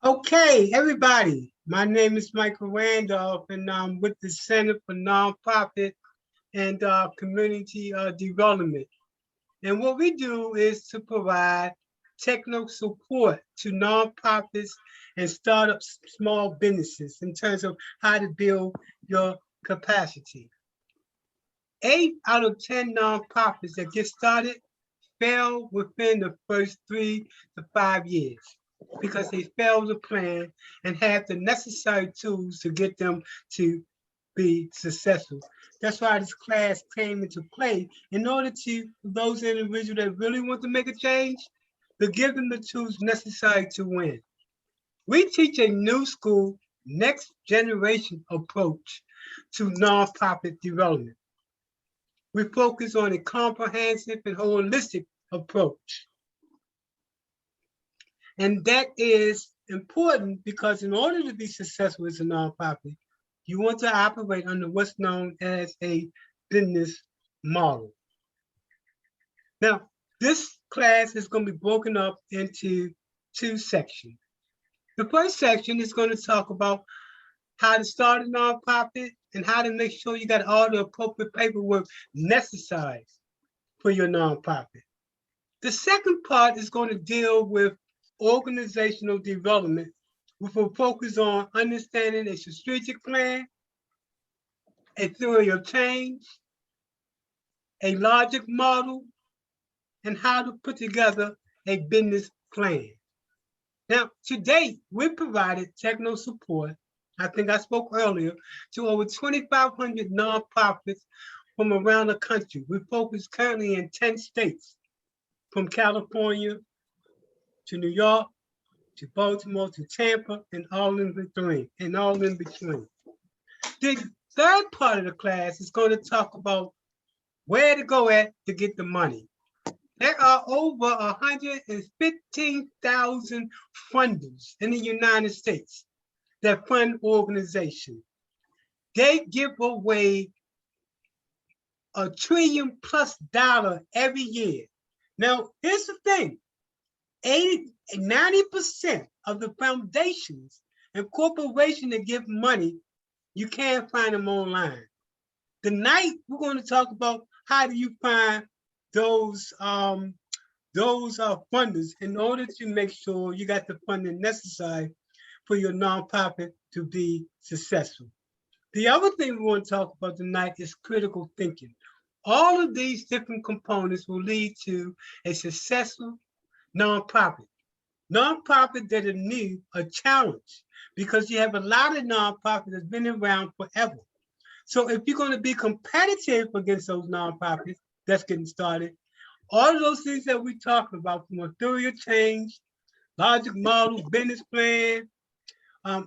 Okay, everybody. My name is Michael Randolph, and I'm with the Center for Nonprofit and Community Development. And what we do is to provide technical support to nonprofits and startups, small businesses in terms of how to build your capacity. 8 out of 10 nonprofits that get started fail within the first 3 to 5 years because they fail to plan and have the necessary tools to get them to be successful. That's why this class came into play in order to those individuals that really want to make a change, to give them the tools necessary to win. We teach a new school, next generation approach to nonprofit development. We focus on a comprehensive and holistic approach. And that is important because in order to be successful as a nonprofit, you want to operate under what's known as a business model. Now, this class is going to be broken up into 2 sections. The first section is going to talk about how to start a nonprofit and how to make sure you got all the appropriate paperwork necessary for your nonprofit. The second part is going to deal with organizational development with a focus on understanding a strategic plan, a theory of change, a logic model, and how to put together a business plan. Now, to date, we provided technical support, I think I spoke earlier, to over 2,500 nonprofits from around the country. We focus currently in 10 states, from California to New York, to Baltimore, to Tampa, and all in between. The third part of the class is going to talk about where to go at to get the money. There are over 115,000 funders in the United States that fund organizations. They give away $1 trillion+ every year. Now, here's the thing. 90% of the foundations and corporations that give money, you can't find them online. Tonight, we're going to talk about how do you find those funders in order to make sure you got the funding necessary for your nonprofit to be successful. The other thing we want to talk about tonight is critical thinking. All of these different components will lead to a successful nonprofit. Nonprofit that is new, a challenge, because you have a lot of nonprofits that's been around forever. So if you're going to be competitive against those nonprofits that's getting started, all of those things that we talked about, from a theory of change, logic model, business plan,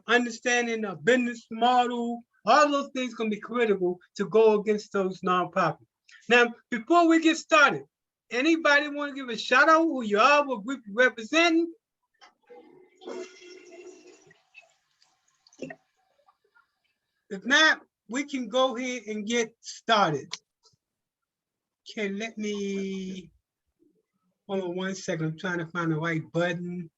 understanding a business model, all those things can be critical to go against those nonprofits. Now, before we get started, anybody want to give a shout out who you are, what group you representing? If not, we can go ahead and get started. Okay, let me, hold on 1 second. I'm trying to find the right button.